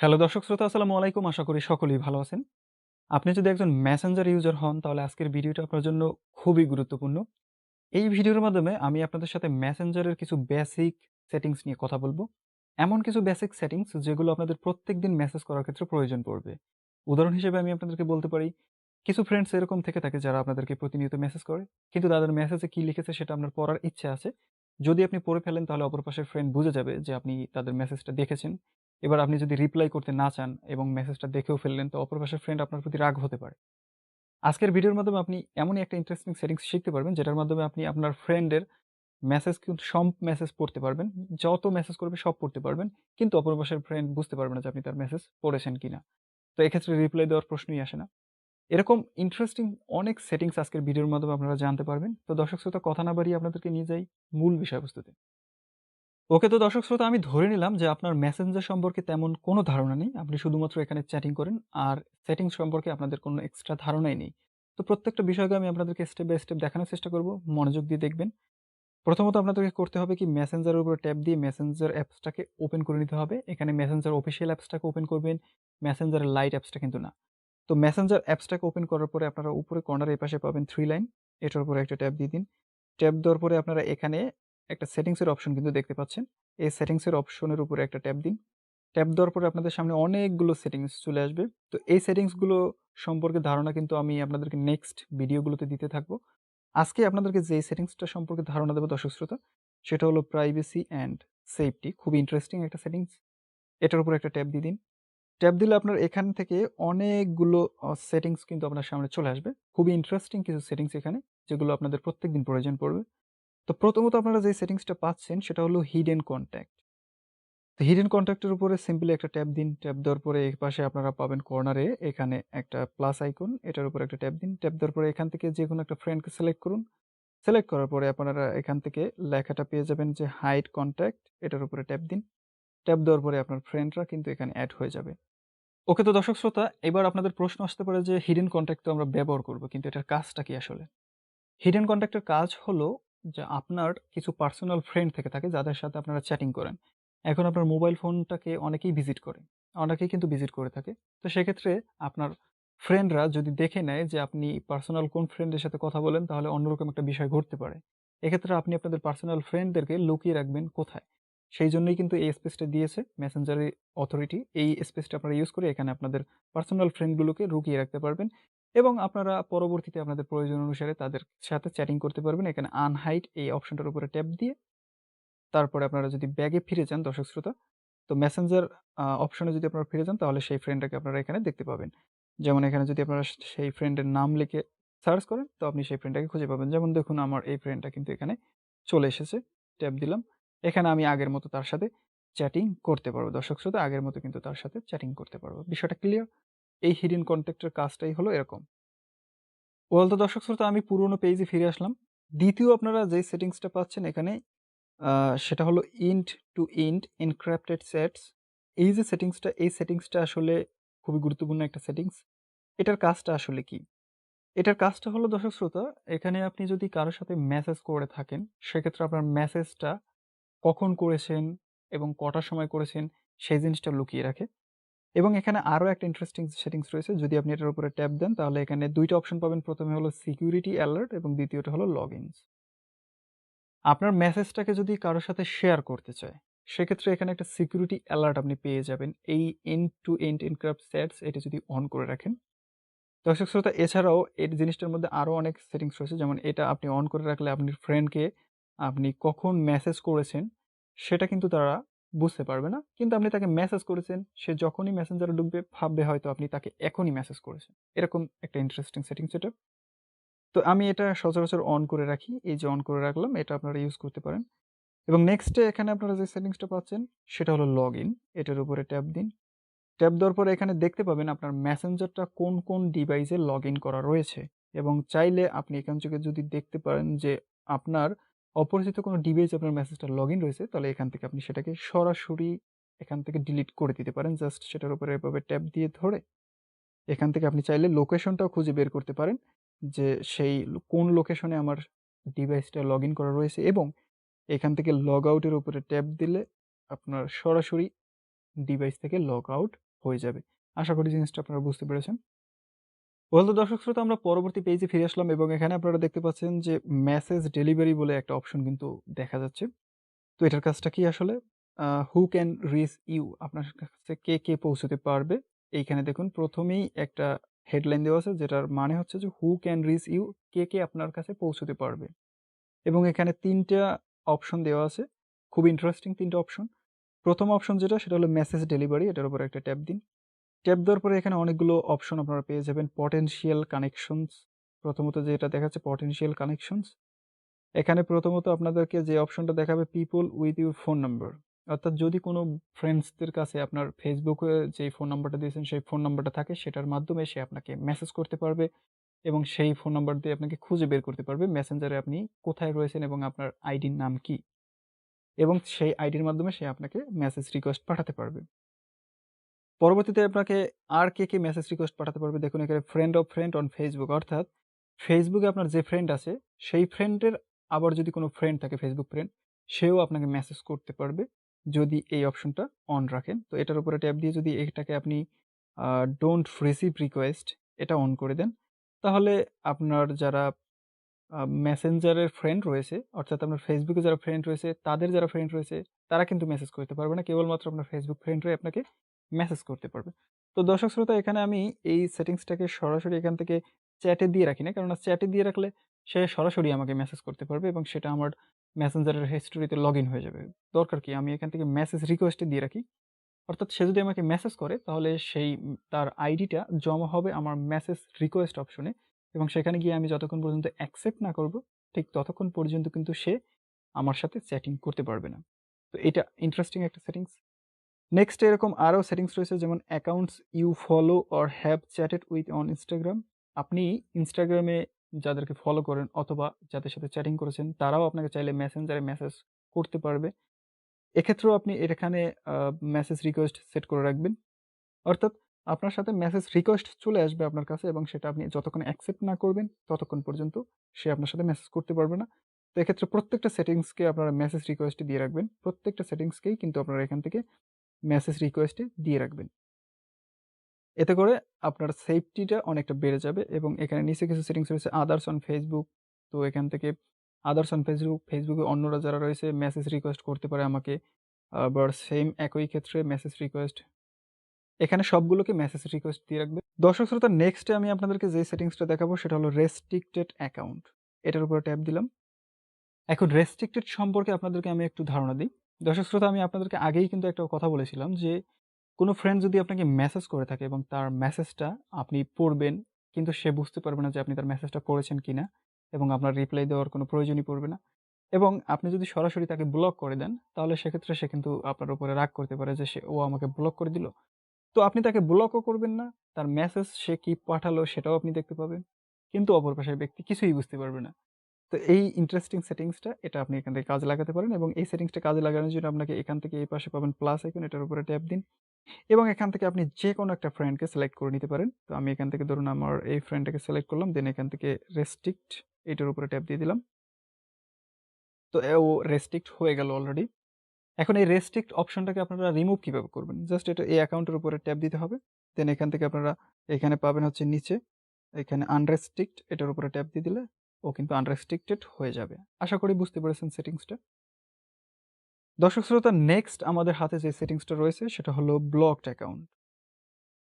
Hello দর্শক শ্রোতা আসসালামু আলাইকুম। আশা করি সকলেই ভালো আছেন। আপনি যদি একজন মেসেঞ্জার ইউজার হন তাহলে আজকের ভিডিওটা আপনার জন্য খুবই গুরুত্বপূর্ণ। এই ভিডিওর মাধ্যমে আমি আপনাদের সাথে মেসেঞ্জারের কিছু বেসিক সেটিংস নিয়ে কথা বলব। এমন কিছু বেসিক সেটিংস যেগুলো আপনাদের প্রত্যেকদিন মেসেজ করার ক্ষেত্রে প্রয়োজন পড়বে। উদাহরণ হিসেবে আমি আপনাদেরকে বলতে পারি, কিছু ফ্রেন্ডস এরকম থেকে থাকে যারা আপনাদেরকে প্রতিনিয়ত মেসেজ করে। কিন্তু তাদের মেসেজে কি লিখেছে সেটা আপনার পড়ার ইচ্ছা আছে। যদি আপনি পড়ে ফেলেন তাহলে অপর পাশের ফ্রেন্ড বুঝে যাবে যে আপনি তাদের মেসেজটা দেখেছেন। এবার আপনি যদি রিপ্লাই করতে না চান এবং মেসেজটা দেখেও ফেললেন তো অপর পাশের ফ্রেন্ড আপনার প্রতি রাগ হতে পারে। আজকের ভিডিওর মাধ্যমে আপনি এমনই একটা ইন্টারেস্টিং সেটিংস শিখতে পারবেন যেটার মাধ্যমে আপনি আপনার ফ্রেন্ডের মেসেজ কিন্তু সব মেসেজ পড়তে পারবেন। যত মেসেজ করবে সব পড়তে পারবেন। কিন্তু অপর পাশের ফ্রেন্ড বুঝতে পারবে না যে আপনি তার মেসেজ পড়েছেন কিনা। তো এক্ষেত্রে রিপ্লাই দেওয়ার প্রশ্নই আসে না। এরকম ইন্টারেস্টিং অনেক সেটিংস আজকের ভিডিওর মাধ্যমে আপনারা জানতে পারবেন। তো দর্শক শ্রোতা কথা না বাড়িয়ে আপনাদেরকে নিয়ে যাই মূল বিষয়বস্তুতে। ওকে, তো দর্শক শ্রোতা আমি ধরে নিলাম যে আপনার মেসেঞ্জার সম্পর্কে তেমন কোনো ধারণা নেই। আপনি শুধুমাত্র এখানে চ্যাটিং করেন। আর সেটিংস সম্পর্কে আপনাদের কোনো এক্সট্রা ধারণাই নেই। তো প্রত্যেকটা বিষয়কে আমি আপনাদেরকে স্টেপ বাই স্টেপ দেখানোর চেষ্টা করব। মনোযোগ দিয়ে দেখবেন। প্রথমত আপনাদেরকে করতে হবে কি, মেসেঞ্জারের উপরে ট্যাপ দিয়ে মেসেঞ্জার অ্যাপসটাকে ওপেন করে নিতে হবে। এখানে মেসেঞ্জার অফিসিয়াল অ্যাপসটাকে ওপেন করবেন। মেসেঞ্জারের লাইট অ্যাপসটা কিন্তু না। তো মেসেঞ্জার অ্যাপসটাকে ওপেন করার পরে আপনারা উপরে কর্নারে এপাশে পাবেন 3 লাইন। এটার উপরে একটা ট্যাপ দিয়ে দিন। ট্যাপ দেওয়ার পরে আপনারা এখানে একটা সেটিংস এর অপশন কিন্তু দেখতে পাচ্ছেন। এই সেটিংস এর অপশনের উপরে একটা ট্যাপ দিন। ট্যাপ দেওয়ার পরে আপনাদের সামনে অনেকগুলো সেটিংস চলে আসবে। তো এই সেটিংস গুলো সম্পর্কে ধারণা কিন্তু আমি আপনাদেরকে নেক্সট ভিডিওগুলোতে দিতে থাকবো। আজকে আপনাদেরকে যে সেটিংসটা সম্পর্কে ধারণা দেব দর্শক শ্রোতা, সেটা হলো প্রাইভেসি অ্যান্ড সেফটি। খুবই ইন্টারেস্টিং একটা সেটিংস। এটার উপরে একটা ট্যাপ দিয়ে দিন। ট্যাপ দিলে আপনার এখান থেকে অনেকগুলো সেটিংস কিন্তু আপনার সামনে চলে আসবে। খুবই ইন্টারেস্টিং কিছু সেটিংস এখানে, যেগুলো আপনাদের প্রত্যেকদিন প্রয়োজন পড়বে। তো প্রথমত আপনারা যে সেটিংসটা পাচ্ছেন সেটা হলো হিডেন কনট্যাক্ট। তো হিডেন কনট্যাক্ট এর উপরে সিম্পলি একটা ট্যাপ দিন। ট্যাপ দেওয়ার পরে এপাশে আপনারা পাবেন কর্নারে এখানে একটা প্লাস আইকন। এটার উপরে একটা ট্যাপ দিন। ট্যাপ দেওয়ার পরে এখান থেকে যেকোনো একটা ফ্রেন্ডকে সিলেক্ট করুন। সিলেক্ট করার পরে আপনারা এখান থেকে লেখাটা পেয়ে যাবেন যে হাইড কনট্যাক্ট। এটার উপরে ট্যাপ দিন। ট্যাপ দেওয়ার পরে আপনার ফ্রেন্ডরা কিন্তু এখানে এড হয়ে যাবে। ওকে, তো দর্শক শ্রোতা, এবার আপনাদের প্রশ্ন আসতে পারে যে হিডেন কনট্যাক্ট তো আমরা ব্যবহার করব, কিন্তু এটার কাজটা কি আসলে? হিডেন কনট্যাক্ট এর কাজ হলো যে আপনার কিছু পার্সোনাল ফ্রেন্ড থেকে থাকে যাদের সাথে আপনারা চ্যাটিং করেন। এখন আপনার মোবাইল ফোনটাকে অনেকেই ভিজিট করে। অনেকেই কিন্তু ভিজিট করে থাকে। তো সেক্ষেত্রে আপনার ফ্রেন্ডরা যদি দেখে নেয় যে আপনি পার্সোনাল কোন ফ্রেন্ডের সাথে কথা বলেন তাহলে অন্যরকম একটা বিষয় ঘটতে পারে। এক্ষেত্রে আপনি আপনাদের পার্সোনাল ফ্রেন্ডদেরকে লুকিয়ে রাখবেন কোথায়? সেইজন্যই কিন্তু এই স্পেসটা দিয়েছে মেসেঞ্জারের অথরিটি। এই স্পেসটা আপনারা ইউজ করে এখানে আপনাদের পার্সোনাল ফ্রেন্ডগুলোকে লুকিয়ে রাখতে পারবেন। এবং আপনারা পরবর্তীতে আপনাদের প্রয়োজন অনুসারে তাদের সাথে চ্যাটিং করতে পারবেন। এখানে আনহাইড এই অপশনটার উপরে ট্যাপ দিয়ে তারপরে আপনারা যদি ব্যাগে ফিরে যান দর্শক শ্রোতা, তো মেসেঞ্জার অপশনে যদি আপনারা ফিরে যান তাহলে সেই ফ্রেন্ডটাকে আপনারা এখানে দেখতে পাবেন। যেমন এখানে যদি আপনারা সেই ফ্রেন্ডের নাম লিখে সার্চ করেন তো আপনি সেই ফ্রেন্ডটাকে খুঁজে পাবেন। যেমন দেখুন আমার এই ফ্রেন্ডটা কিন্তু এখানে চলে এসেছে। ট্যাপ দিলাম। এখানে আমি আগের মতো তার সাথে চ্যাটিং করতে পারবো। দর্শক শ্রোতা, আগের মতো কিন্তু তার সাথে চ্যাটিং করতে পারবো। বিষয়টা ক্লিয়ার? এই হিডেন কনট্যাক্ট এর কাজটাই হলো এরকম। তো দর্শক শ্রোতা, আমি পুরোনো পেজে ফিরে আসলাম। দ্বিতীয় আপনারা যে সেটিংসটা পাচ্ছেন এখানে, আ সেটা হলো end to end encrypted chats. এই যে সেটিংসটা, এই সেটিংসটা আসলে খুবই গুরুত্বপূর্ণ একটা সেটিংস। এটার কাজটা আসলে কি? এটার কাজটা হলো দর্শক শ্রোতা, এখানে আপনি যদি কারো সাথে মেসেজ করে থাকেন, সেক্ষেত্রে আপনার মেসেজটা কখন করেছেন এবং কটার সময় করেছেন সেই জিনিসটা লুকিয়ে রাখে। এবং এখানে আরো একটা ইন্টারেস্টিং সেটিংস রয়েছে। যদি আপনি এটার উপরে ট্যাপ দেন তাহলে এখানে ২ টা অপশন পাবেন। ১ম এ হলো সিকিউরিটি অ্যালার্ট এবং দ্বিতীয়টা হলো লগইনস। আপনার মেসেজটাকে যদি কারো সাথে শেয়ার করতে চায়, সেক্ষেত্রে এখানে একটা সিকিউরিটি অ্যালার্ট আপনি পেয়ে যাবেন। এই end to end encrypt chats এটা যদি অন করে রাখেন। দর্শক শ্রোতা, এছাড়াও এই জিনিসটার মধ্যে আরো অনেক সেটিংস রয়েছে। যেমন এটা আপনি অন করে রাখলে আপনার ফ্রেন্ডকে আপনি কখন মেসেজ করেছেন সেটা কিন্তু তারা বুঝতে পারবে না। কিন্তু আপনি তাকে মেসেজ করেছেন, সে যখনই মেসেঞ্জারে ঢুকবে ভাববে হয়তো আপনি তাকে এখনই মেসেজ করেছেন। এরকম একটা ইন্টারেস্টিং সেটিংস এটা। তো আমি এটা সচরাচর অন করে রাখি। এই যে অন করে রাখলাম, এটা আপনারা ইউজ করতে পারেন। এবং নেক্সট এ এখানে আপনারা যে সেটিংসটা পাচ্ছেন সেটা হলো লগইন। এটার উপরে ট্যাপ দিন। ট্যাপ দেওয়ার পরে এখানে দেখতে পাবেন আপনার মেসেঞ্জারটা কোন, কোন ডিভাইসে লগইন করা রয়েছে। এবং চাইলে আপনি এখান থেকে যদি দেখতে পারেন যে আপনার অপরিচিত কোনো ডিভাইসে আপনার মেসেজটা লগইন রয়েছে, তাহলে এখান থেকে আপনি সেটাকে সরাসরি এখান থেকে ডিলিট করে দিতে পারেন। জাস্ট সেটার উপরে এভাবে ট্যাপ দিয়ে ধরে এখান থেকে আপনি চাইলে লোকেশনটাও খুঁজে বের করতে পারেন যে সেই কোন লোকেশনে আমার ডিভাইসটা লগইন করা রয়েছে, এবং এখান থেকে লগ আউট এর উপরে ট্যাপ দিলে আপনার সরাসরি ডিভাইস থেকে লগ আউট হয়ে যাবে। আশা করি জিনিসটা আপনারা বুঝতে পেরেছেন। ওয়েল তো দর্শক শ্রোতা আমরা পরবর্তী পেজে ফিরে আসলাম এবং এখানে আপনারা দেখতে পাচ্ছেন যে মেসেজ ডেলিভারি বলে একটা অপশন কিন্তু দেখা যাচ্ছে। তো এটার কাজটা কি আসলে? হু ক্যান রিচ ইউ আপনার কাছে কে পৌঁছতে পারবে? এইখানে দেখুন ১ম এই একটা হেডলাইন দেওয়া আছে যেটার মানে হচ্ছে যে হু ক্যান রিচ ইউ কে আপনার কাছে পৌঁছতে পারবে? এবং এখানে ৩ টা অপশন দেওয়া আছে। খুব ইন্টারেস্টিং ৩ টা অপশন। ১ম অপশন যেটা সেটা হলো মেসেজ ডেলিভারি এটার উপরে একটা ট্যাপ দিন। ট্যাপ দেওয়ার পরে এখানে অনেকগুলো অপশন আপনারা পেয়ে যাবেন। পটেনশিয়াল কানেকশনস প্রথমত যেটা দেখাচ্ছে পটেনশিয়াল কানেকশনস। এখানে প্রথমত আপনাদেরকে যে অপশনটা দেখাবে people with your phone number. অর্থাৎ যদি কোনো ফ্রেন্ডসদের কাছে আপনার ফেসবুকে যেই ফোন নাম্বারটা দিয়েছেন সেই ফোন নাম্বারটা থাকে সেটার মাধ্যমে সে আপনাকে মেসেজ করতে পারবে এবং সেই ফোন নাম্বার দিয়ে আপনাকে খুঁজে বের করতে পারবে মেসেঞ্জারে আপনি কোথায় রয়েছেন এবং আপনার আইডির নাম কি এবং সেই আইডির মাধ্যমে সে আপনাকে মেসেজ রিকোয়েস্ট পাঠাতে পারবে। পরবর্তীতে আপনাকে আর কে মেসেজ রিকোয়েস্ট পাঠাতে পারবে দেখুন এখানে friend of friend on Facebook অর্থাৎ ফেসবুকে আপনার যে ফ্রেন্ড আছে সেই ফ্রেন্ডের আবার যদি কোনো ফ্রেন্ড থাকে ফেসবুক ফ্রেন্ড সেও আপনাকে মেসেজ করতে পারবে যদি এই অপশনটা অন রাখেন। তো এটার উপরে ট্যাপ দিয়ে যদি এটাকে আপনি ডোন্ট রিসিভ রিকোয়েস্ট এটা অন করে দেন তাহলে আপনার যারা মেসেঞ্জারের ফ্রেন্ড রয়েছে অর্থাৎ আপনার ফেসবুকে যারা ফ্রেন্ড রয়েছে তাদের যারা ফ্রেন্ড রয়েছে তারা কিন্তু মেসেজ করতে পারবে না। কেবলমাত্র আপনার ফেসবুক ফ্রেন্ডরাই আপনাকে মেসেজ করতে পারবে। তো দর্শক শ্রোতা এখানে আমি এই সেটিংসটাকে সরাসরি এখান থেকে চ্যাটে দিয়ে রাখি না। কেননা চ্যাটে দিয়ে রাখলে সে সরাসরি আমাকে মেসেজ করতে পারবে এবং সেটা আমার মেসেঞ্জারের হিস্টোরিতে লগইন হয়ে যাবে। দরকার কি? আমি এখান থেকে মেসেজ রিকোয়েস্টে দিয়ে রাখি। অর্থাৎ সে যদি আমাকে মেসেজ করে তাহলে সেই তার আইডিটা জমা হবে আমার মেসেজ রিকোয়েস্ট অপশনে এবং সেখানে গিয়ে আমি যতক্ষণ পর্যন্ত অ্যাকসেপ্ট না করব ঠিক ততক্ষণ পর্যন্ত কিন্তু সে আমার সাথে চ্যাটিং করতে পারবে না। তো এটা ইন্টারেস্টিং একটা সেটিংস। নেক্সট এরকম আরও সেটিংস রয়েছে যেমন accounts you follow or have chatted with on Instagram. আপনি ইনস্টাগ্রামে যাদেরকে ফলো করেন অথবা যাদের সাথে চ্যাটিং করেছেন তারাও আপনাকে চাইলে মেসেঞ্জারে মেসেজ করতে পারবে। এক্ষেত্রেও আপনি এখানে মেসেজ রিকোয়েস্ট সেট করে রাখবেন। অর্থাৎ আপনার সাথে মেসেজ রিকোয়েস্ট চলে আসবে আপনার কাছে এবং সেটা আপনি যতক্ষণ অ্যাকসেপ্ট না করবেন ততক্ষণ পর্যন্ত সে আপনার সাথে মেসেজ করতে পারবে না। তো এক্ষেত্রে প্রত্যেকটা সেটিংসকে আপনারা মেসেজ রিকোয়েস্টে দিয়ে রাখবেন। প্রত্যেকটা সেটিংসকেই কিন্তু আপনারা এখান থেকে মেসেজ রিকোয়েস্টে দিয়ে রাখবেন। এতে করে আপনার সেফটিটা অনেকটা বেড়ে যাবে এবং এখানে নিচে কিছু সেটিংস রয়েছে আদার্স অন ফেসবুক। তো এখান থেকে আদার্স অন ফেসবুকে অন্যরা যারা রয়েছে মেসেজ রিকোয়েস্ট করতে পারে আমাকে। আবার সেম একই ক্ষেত্রে মেসেজ রিকোয়েস্ট এখানে সবগুলোকে মেসেজ রিকোয়েস্ট দিয়ে রাখবে। দর্শক শ্রোতা নেক্সটে আমি আপনাদেরকে যে সেটিংসটা দেখাবো সেটা হলো রেস্ট্রিক্টেড অ্যাকাউন্ট। এটার উপরে ট্যাপ দিলাম। এখন রেস্ট্রিক্টেড সম্পর্কে আপনাদেরকে আমি একটু ধারণা দিই। দর্শক শ্রোতা আমি আপনাদেরকে আগেই কিন্তু একটা কথা বলেছিলাম যে কোনো ফ্রেন্ড যদি আপনাকে মেসেজ করে থাকে এবং তার মেসেজটা আপনি পড়বেন কিন্তু সে বুঝতে পারবে না যে আপনি তার মেসেজটা পড়েছেন কিনা এবং আপনার রিপ্লাই দেওয়ার কোনো প্রয়োজনই পড়বে না। এবং আপনি যদি সরাসরি তাকে ব্লক করে দেন তাহলে সেক্ষেত্রে সে কিন্তু আপনার উপরে রাগ করতে পারে যে ও আমাকে ব্লক করে দিল। তো আপনি তাকে ব্লকও করবেন না। তার মেসেজ সে কি পাঠালো সেটাও আপনি দেখতে পাবেন। কিন্তু অপর পাশের ব্যক্তি কিছুই বুঝতে পারবে না। তো এই ইন্টারেস্টিং সেটিংসটা এটা আপনি এখান থেকে কাজে লাগাতে পারেন এবং এই সেটিংসটা কাজে লাগানোর জন্য আপনাকে এখান থেকে এই পাশে পাবেন প্লাস আইকন এটার উপরে ট্যাপ দিন এবং এখান থেকে আপনি যেকোনো একটা ফ্রেন্ডকে সিলেক্ট করে নিতে পারেন। তো আমি এখান থেকে ধরুন আমার এই ফ্রেন্ডটাকে সিলেক্ট করলাম। দেন এখান থেকে রেস্ট্রিক্ট এটার উপরে ট্যাপ দিয়ে দিলাম। তো ও রেস্ট্রিক্ট হয়ে গেল অলরেডি। এখন এই রেস্ট্রিক্ট অপশনটাকে আপনারা রিমুভ কিভাবে করবেন? জাস্ট এটা এই অ্যাকাউন্টের উপরে ট্যাপ দিতে হবে। দেন এখান থেকে আপনারা এখানে পাবেন হচ্ছে নিচে এখানে আনরেস্ট্রিক্ট এটার উপরে ট্যাপ দিয়ে দিলে ও কিন্তু আনরেস্ট্রিক্টেড হয়ে যাবে। আশা করি বুঝতে পেরেছেন সেটিংসটা। দর্শক শ্রোতা নেক্সট আমাদের হাতে যে সেটিংসটা রয়েছে সেটা হলো ব্লকড অ্যাকাউন্ট।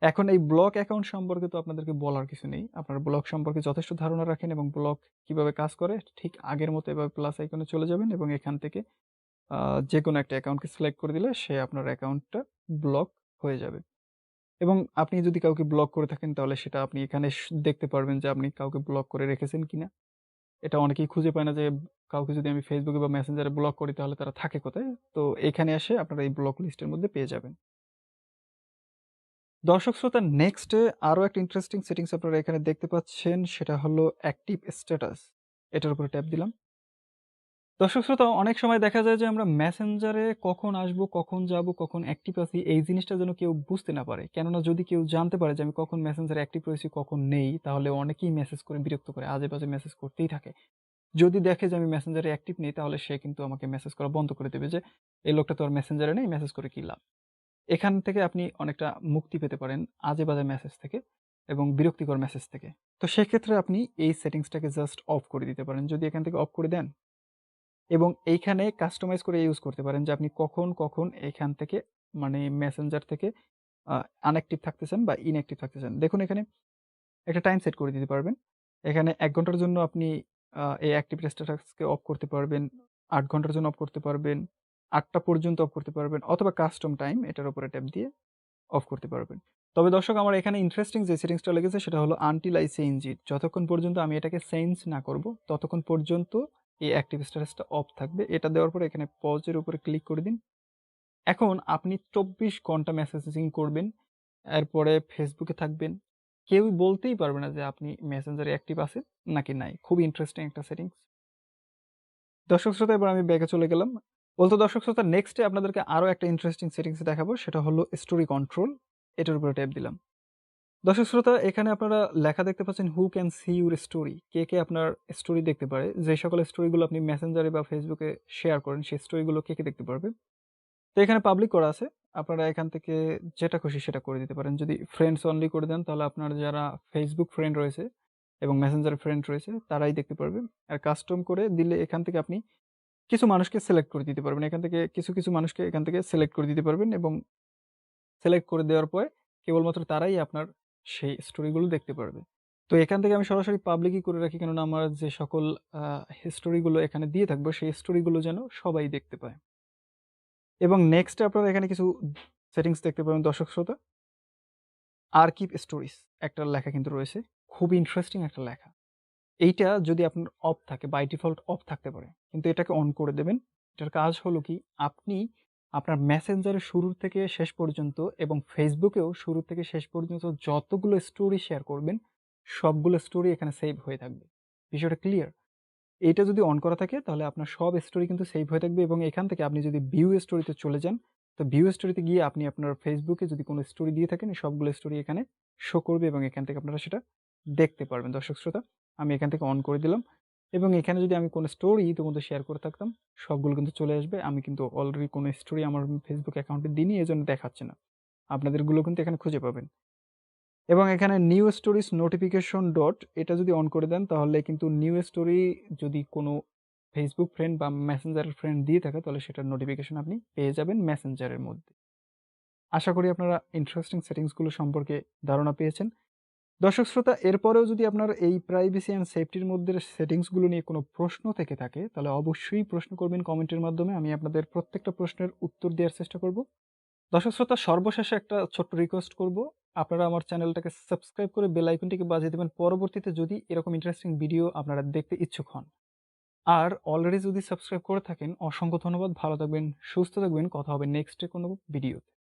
এখন এই ব্লক অ্যাকাউন্ট সম্পর্কে তো আপনাদেরকে বলার কিছু নেই। আপনারা ব্লক সম্পর্কে যথেষ্ট ধারণা রাখেন এবং ব্লক কিভাবে কাজ করে ঠিক আগের মতো এভাবে প্লাস আইকনে চলে যাবেন এবং এখান থেকে আ যেকোনো একটা অ্যাকাউন্টকে সিলেক্ট করে দিলে সে আপনার অ্যাকাউন্টটা ব্লক হয়ে যাবে। এবং আপনি যদি কাউকে ব্লক করে থাকেন তাহলে সেটা আপনি এখানে দেখতে পারবেন যে আপনি কাউকে ব্লক করে রেখেছেন কিনা। এটা অনেকেই খুঁজে পায় না যে কাউকে যদি আমি ফেসবুকে বা মেসেঞ্জারে ব্লক করি তাহলে তারা থাকে কোথায়? তো এখানে এসে আপনারা এই ব্লক লিস্টের মধ্যে পেয়ে যাবেন। দর্শক শ্রোতা নেক্সট এ আরো একটা ইন্টারেস্টিং সেটিংস আপনারা এখানে দেখতে পাচ্ছেন সেটা হলো অ্যাক্টিভ স্ট্যাটাস। এটার উপরে ট্যাপ দিলাম। দর্শক শ্রোতা অনেক সময় দেখা যায় যে আমরা মেসেঞ্জারে কখন আসবো, কখন যাবো, কখন অ্যাক্টিভ আছি এই জিনিসটা যেন কেউ বুঝতে না পারে। কেননা যদি কেউ জানতে পারে যে আমি কখন মেসেঞ্জারে অ্যাক্টিভ রয়েছি, কখন নেই তাহলে অনেকেই মেসেজ করে বিরক্ত করে। আজে-বাজে মেসেজ করতেই থাকে। যদি দেখে যে আমি মেসেঞ্জারে অ্যাক্টিভ নেই তাহলে সে কিন্তু আমাকে মেসেজ করা বন্ধ করে দেবে যে, "এই লোকটা তো আর মেসেঞ্জারে নেই, মেসেজ করে কি লাভ?" এখান থেকে আপনি অনেকটা মুক্তি পেতে পারেন আজে-বাজে মেসেজ থেকে এবং বিরক্তিকর মেসেজ থেকে। তো সেক্ষেত্রে আপনি এই সেটিংসটাকে জাস্ট অফ করে দিতে পারেন। যদি এখান থেকে অফ করে দেন এবং এইখানে কাস্টমাইজ করে ইউজ করতে পারেন যে আপনি কখন এখান থেকে মানে মেসেঞ্জার থেকে আ আনঅ্যাক্টিভ থাকতেছেন বা ইনঅ্যাক্টিভ থাকতেছেন। দেখুন এখানে একটা টাইম সেট করে দিতে পারবেন। এখানে ১ ঘন্টার জন্য আপনি এই অ্যাক্টিভ স্ট্যাটাসকে অফ করতে পারবেন। ৮ ঘন্টার জন্য অফ করতে পারবেন। ৮টা পর্যন্ত অফ করতে পারবেন অথবা কাস্টম টাইম এটার উপরে ট্যাপ দিয়ে অফ করতে পারবেন। তবে দর্শক আমার এখানে ইন্টারেস্টিং যে সেটিংসটা লেগেছে সেটা হলো আনটিল আই চেঞ্জ ইট। যতক্ষণ পর্যন্ত আমি এটাকে চেঞ্জ না করব, ততক্ষণ পর্যন্ত এই অ্যাক্টিভ স্ট্যাটাসটা অফ থাকবে। এটা দেওয়ার পরে এখানে পজ এর উপরে ক্লিক করে দিন। এখন আপনি ২৪ ঘন্টা মেসেজিং করবেন। এরপরে Facebook এ থাকবেন। কেউই বলতেই পারবে না যে আপনি মেসেঞ্জারে অ্যাক্টিভ আছেন নাকি নাই। খুবই ইন্টারেস্টিং একটা সেটিংস। দর্শক শ্রোতা এবার আমি ব্যাকে চলে গেলাম। বলতে দর্শক শ্রোতা নেক্সট এ আপনাদেরকে আরো একটা ইন্টারেস্টিং সেটিংস দেখাবো সেটা হলো স্টোরি কন্ট্রোল। এটার উপরে ট্যাপ দিলাম। দর্শক শ্রোতা এখানে আপনারা লেখা দেখতে পাচ্ছেন who can see your story. কে আপনার স্টোরি দেখতে পারে? যে সকল স্টোরিগুলো আপনি মেসেঞ্জারে বা Facebook এ শেয়ার করেন সেই স্টোরিগুলো কে দেখতে পারবে? তো এখানে পাবলিক করা আছে। আপনারা এখান থেকে যেটা খুশি সেটা করে দিতে পারেন। যদি ফ্রেন্ডস অনলি করে দেন তাহলে আপনার যারা Facebook ফ্রেন্ড রয়েছে এবং মেসেঞ্জার ফ্রেন্ড রয়েছে তারাই দেখতে পারবে। আর কাস্টম করে দিলে এখান থেকে আপনি কিছু মানুষকে সিলেক্ট করে দিতে পারবেন। এখান থেকে কিছু মানুষকে এখান থেকে সিলেক্ট করে দিতে পারবেন এবং সিলেক্ট করে দেওয়ার পরে কেবলমাত্র তারাই আপনার সেই স্টোরিগুলো দেখতে পারবে। তো এখান থেকে আমি সরাসরি পাবলিকই করে রাখি কেননা আমার যে সকল আ স্টোরিগুলো এখানে দিয়ে থাকবো সেই স্টোরিগুলো যেন সবাই দেখতে পায়। এবং নেক্সট এ আপনারা এখানে কিছু সেটিংস দেখতে পাবেন দর্শক শ্রোতা। আর্কিভ স্টোরিজ একটা লেখা কিন্তু রয়েছে। খুবই ইন্টারেস্টিং একটা লেখা। এইটা যদি আপনার অফ থাকে বাই ডিফল্ট অফ থাকতে পারে। কিন্তু এটাকে অন করে দেবেন। এটার কাজ হলো কি আপনি আপনার মেসেঞ্জারে শুরু থেকে শেষ পর্যন্ত এবং Facebook এও শুরু থেকে শেষ পর্যন্ত যতগুলো স্টোরি শেয়ার করবেন, সবগুলো স্টোরি এখানে সেভ হয়ে থাকবে। বিষয়টা ক্লিয়ার? এইটা যদি অন করা থাকে তাহলে আপনার সব স্টোরি কিন্তু সেভ হয়ে থাকবে এবং এখান থেকে আপনি যদি ভিউ স্টোরিতে চলে যান, তো ভিউ স্টোরিতে গিয়ে আপনি আপনার Facebook এ যদি কোনো স্টোরি দিয়ে থাকেন, সবগুলো স্টোরি এখানে শো করবে এবং এখান থেকে আপনারা সেটা দেখতে পারবেন। দর্শক শ্রোতা, আমি এখান থেকে অন করে দিলাম এবং এখানে যদি আমি কোনো স্টোরি ইতিমধ্যে শেয়ার করে থাকতাম, সবগুলো কিন্তু চলে আসবে। আমি কিন্তু অলরেডি কোনো স্টোরি আমার Facebook অ্যাকাউন্টে দিইনি, এজন্য দেখাচ্ছে না। আপনাদেরগুলো কিন্তু এখানে খুঁজে পাবেন। এবং এখানে নিউ স্টোরিজ নোটিফিকেশন ডট এটা যদি অন করে দেন তাহলে কিন্তু নিউ স্টোরি যদি কোনো Facebook ফ্রেন্ড বা মেসেঞ্জারের ফ্রেন্ড দিয়ে থাকে তাহলে সেটার নোটিফিকেশন আপনি পেয়ে যাবেন মেসেঞ্জারের মধ্যে। আশা করি আপনারা ইন্টারেস্টিং সেটিংস গুলো সম্পর্কে ধারণা পেয়েছেন। দর্শক শ্রোতা এরপরেও যদি আপনার এই প্রাইভেসি অ্যান্ড সেফটির মধ্যে সেটিংস গুলো নিয়ে কোনো প্রশ্ন থেকে থাকে তাহলে অবশ্যই প্রশ্ন করবেন কমেন্টের মাধ্যমে। আমি আপনাদের প্রত্যেকটা প্রশ্নের উত্তর দেওয়ার চেষ্টা করব। দর্শক শ্রোতা সর্বশেষে একটা ছোট্ট রিকোয়েস্ট করব। আপনারা আমার চ্যানেলটাকে সাবস্ক্রাইব করে বেল আইকনটিকে বাজিয়ে দিবেন পরবর্তীতে যদি এরকম ইন্টারেস্টিং ভিডিও আপনারা দেখতে ইচ্ছুক হন। আর অলরেডি যদি সাবস্ক্রাইব করে থাকেন অসংখ্য ধন্যবাদ। ভালো থাকবেন, সুস্থ থাকবেন। কথা হবে নেক্সট এ কোনো ভিডিওতে।